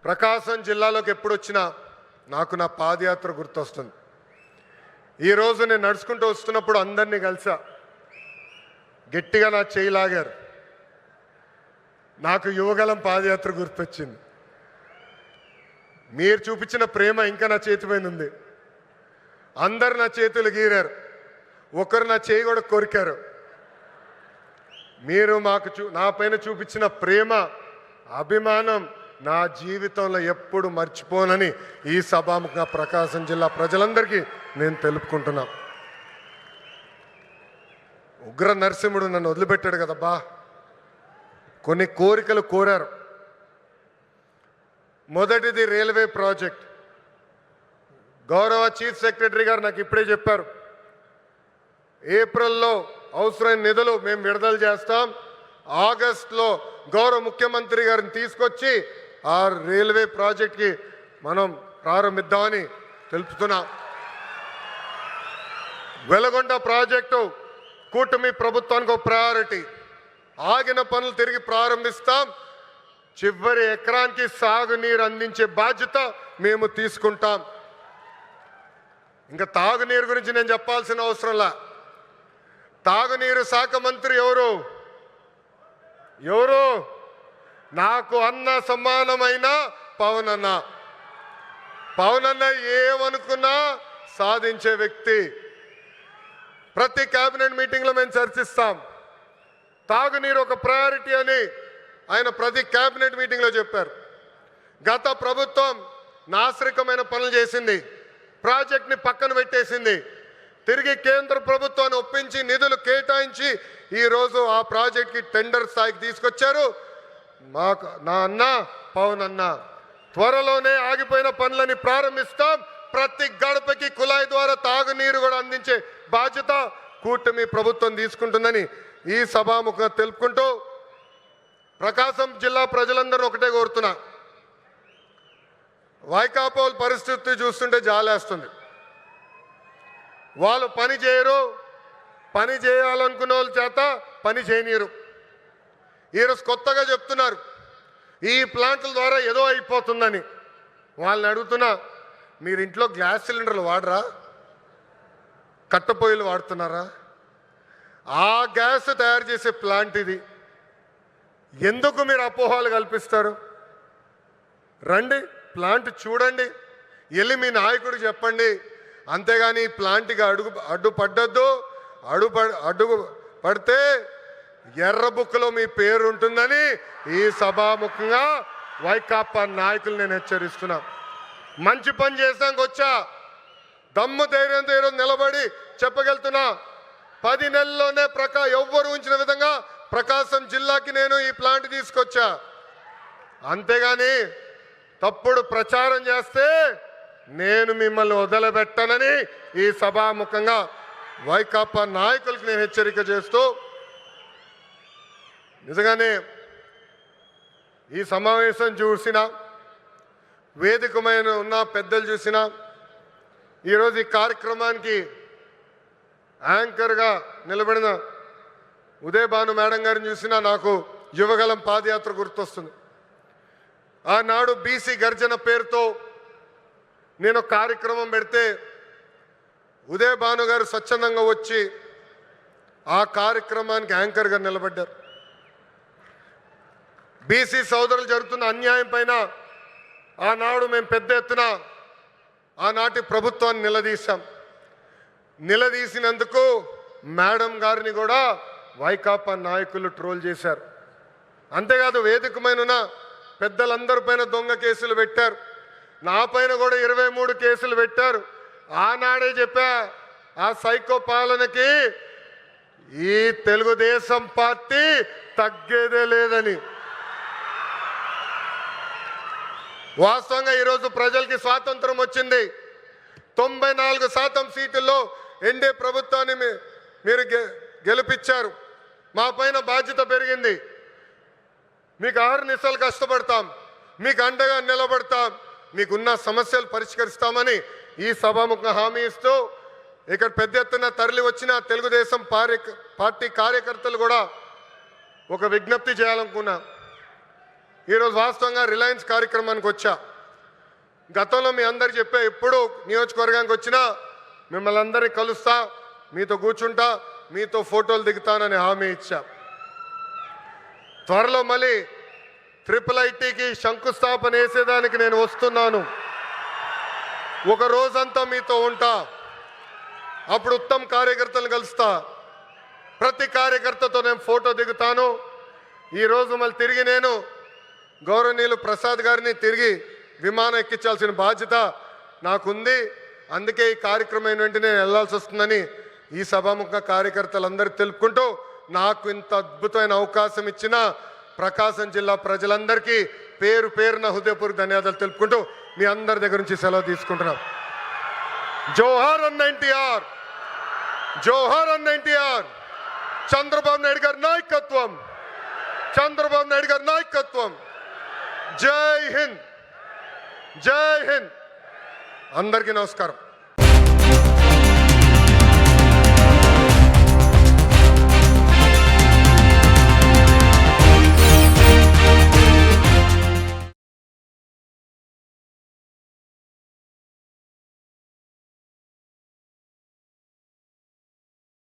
ప్రకాశం జిల్లాలోకి ఎప్పుడు వచ్చినా నాకు నా పాదయాత్ర గుర్తొస్తుంది. ఈరోజు నేను నడుచుకుంటూ వస్తున్నప్పుడు అందరినీ కలిసా, గట్టిగా నా చేయి లాగారు. నాకు యువగలం పాదయాత్ర గుర్తొచ్చింది. మీరు చూపించిన ప్రేమ ఇంకా నా చేతి పైన ఉంది. అందరు నా చేతులు గీరారు, ఒకరు నా చేయి కూడా కొరికారు. మీరు నా పైన చూపించిన ప్రేమ, అభిమానం నా జీవితంలో ఎప్పుడు మర్చిపోనని ఈ సభాముఖంగా ప్రకాశం జిల్లా ప్రజలందరికీ నేను తెలుపుకుంటున్నా. ఉగ్ర నరసింహుడు నన్ను వదిలిపెట్టాడు కదబ్బా. కొన్ని కోరికలు కోరారు. మొదటిది రైల్వే ప్రాజెక్ట్. గౌరవ చీఫ్ సెక్రటరీ గారు నాకు ఇప్పుడే చెప్పారు, ఏప్రిల్లో అవసరమైన నిధులు మేము విడుదల చేస్తాం, ఆగస్టులో గౌరవ ముఖ్యమంత్రి గారిని తీసుకొచ్చి ఆ రైల్వే ప్రాజెక్ట్కి మనం ప్రారంభిద్దామని తెలుపుతున్నా. వెలగొండ ప్రాజెక్టు కూటమి ప్రభుత్వానికి ఒక ప్రయారిటీ. ఆగిన పనులు తిరిగి ప్రారంభిస్తాం. చివరి ఎకరానికి సాగునీరు అందించే బాధ్యత మేము తీసుకుంటాం. ఇంకా తాగునీరు గురించి నేను చెప్పాల్సిన అవసరంలా. తాగునీరు శాఖ మంత్రి ఎవరు? నాకు అన్న సమానమైన పవన్ అన్న. పవన్ అన్న ఏమనుకున్నా సాధించే వ్యక్తి. ప్రతి కేబినెట్ మీటింగ్లో మేము చర్చిస్తాం. తాగునీరు ఒక ప్రయారిటీ అని ఆయన ప్రతి కేబినెట్ మీటింగ్లో చెప్పారు. గత ప్రభుత్వం నాశరికమైన పనులు చేసింది, ప్రాజెక్ట్ని పక్కన పెట్టేసింది. తిరిగి కేంద్ర ప్రభుత్వాన్ని ఒప్పించి నిధులు కేటాయించి ఈరోజు ఆ ప్రాజెక్ట్కి టెండర్ స్థాయికి తీసుకొచ్చారు. నా అన్న పవన్ అన్న త్వరలోనే ఆగిపోయిన పనులని ప్రారంభిస్తాం. ప్రతి గడపకి కుళాయి ద్వారా తాగునీరు కూడా అందించే బాధ్యత కూటమి ప్రభుత్వం తీసుకుంటుందని ఈ సభాముఖంగా తెలుపుకుంటూ ప్రకాశం జిల్లా ప్రజలందరూ ఒకటే కోరుతున్నా. వైకాపా పరిస్థితి చూస్తుంటే జాలేస్తుంది. వాళ్ళు పని చేయరు, పని చేయాలనుకున్న వాళ్ళ చేత పని చేయనీరు. ఈరోజు కొత్తగా చెప్తున్నారు ఈ ప్లాంట్ల ద్వారా ఏదో అయిపోతుందని. వాళ్ళని అడుగుతున్నా, మీరు ఇంట్లో గ్యాస్ సిలిండర్లు వాడరా? కట్టెపొయ్యిలు వాడుతున్నారా? ఆ గ్యాస్ తయారు చేసే ప్లాంట్ ఇది. ఎందుకు మీరు అపోహలు కల్పిస్తారు? రండి, ప్లాంట్ చూడండి, వెళ్ళి మీ నాయకుడు చెప్పండి. అంతేగాని ఈ ప్లాంట్కి అడ్డు పడితే ఎర్ర బుక్లో మీ పేరు ఉంటుందని ఈ సభాముఖంగా వైకాపా నాయకులు నేను హెచ్చరిస్తున్నా. మంచి పని చేసాక వచ్చా, దమ్ము ధైర్యంతో ఈరోజు నిలబడి చెప్పగలుగుతున్నా. 10 నెలల్లోనే ఎవ్వరు ఉంచిన విధంగా ప్రకాశం జిల్లాకి నేను ఈ ప్లాంట్ తీసుకొచ్చా. అంతేగాని తప్పుడు ప్రచారం చేస్తే నేను మిమ్మల్ని వదిలిపెట్టనని ఈ సభాముఖంగా వైకాపా నాయకులకు నేను హెచ్చరిక చేస్తూ, నిజంగానే ఈ సమావేశం చూసినా, వేదికమైన ఉన్న పెద్దలు చూసినా, ఈరోజు ఈ కార్యక్రమానికి యాంకర్గా నిలబడిన ఉదయభాను మేడం గారిని చూసినా నాకు యువగలం పాదయాత్ర గుర్తొస్తుంది. ఆనాడు బీసీ గర్జన పేరుతో నేను కార్యక్రమం పెడితే ఉదయభాను గారు స్వచ్ఛందంగా వచ్చి ఆ కార్యక్రమానికి యాంకర్గా నిలబడ్డారు. బీసీ సోదరులు జరుగుతున్న అన్యాయం పైన ఆనాడు మేము పెద్ద ఎత్తున ఆనాటి ప్రభుత్వాన్ని నిలదీశాం. నిలదీసినందుకు మేడం గారిని కూడా వైకాపా నాయకులు ట్రోల్ చేశారు. అంతేకాదు వేదికమైన పెద్దలందరి పైన దొంగ కేసులు పెట్టారు. నా పైన కూడా 23 కేసులు పెట్టారు. ఆనాడే చెప్పా, ఆ సైకో పాలనకి ఈ తెలుగుదేశం పార్టీ తగ్గేదే లేదని. వాస్తవంగా ఈరోజు ప్రజలకి స్వాతంత్రం వచ్చింది. 94% సీటుల్లో ఎన్డీఏ ప్రభుత్వాన్ని మీరు గెలిపించారు. మా పైన బాధ్యత పెరిగింది. మీకు అహర్నిశలు కష్టపడతాం, మీకు అండగా నిలబడతాం, మీకున్న సమస్యలు పరిష్కరిస్తామని ఈ సభాముఖంగా హామీ ఇస్తూ, ఇక్కడ పెద్ద ఎత్తున తరలి వచ్చిన తెలుగుదేశం పార్టీ కార్యకర్తలు కూడా ఒక విజ్ఞప్తి చేయాలనుకున్నా. ఈరోజు వాస్తవంగా రిలయన్స్ కార్యక్రమానికి వచ్చా. గతంలో మీ అందరు చెప్పా, ఎప్పుడు నియోజకవర్గానికి వచ్చినా మిమ్మల్ని అందరినీ కలుస్తా, మీతో కూర్చుంటా, మీతో ఫోటోలు దిగుతానని హామీ ఇచ్చా. త్వరలో మళ్ళీ IIITకి శంకుస్థాపన వేసేదానికి నేను వస్తున్నాను. ఒక రోజంతా మీతో ఉంటా. అప్పుడు ఉత్తమ్ కార్యకర్తలను కలుస్తా. ప్రతి కార్యకర్తతో నేను ఫోటో దిగుతాను. ఈరోజు మళ్ళీ తిరిగి నేను గౌరవనీయులు ప్రసాద్ గారిని తిరిగి విమానం ఎక్కించాల్సిన బాధ్యత నాకుంది. అందుకే ఈ కార్యక్రమం వెంటనే నేను వెళ్లాల్సి వస్తుందని ఈ సభాముఖ కార్యకర్తలందరూ తెలుపుకుంటూ, నాకు ఇంత అద్భుతమైన అవకాశం ఇచ్చిన ప్రకాశం జిల్లా ప్రజలందరికీ పేరు పేరున హృదయపూర్వక ధన్యవాదాలు తెలుపుకుంటూ మీ అందరి దగ్గర నుంచి సెలవు తీసుకుంటున్నాం. జోహార్ అన్న ఎన్టీఆర్, జోహార్ అన్న ఎన్టీఆర్. చంద్రబాబు నాయుడు గారి నాయకత్వం, చంద్రబాబు నాయుడు గారి నాయకత్వం. జై హింద్, జై హింద్. అందరికీ నమస్కారం.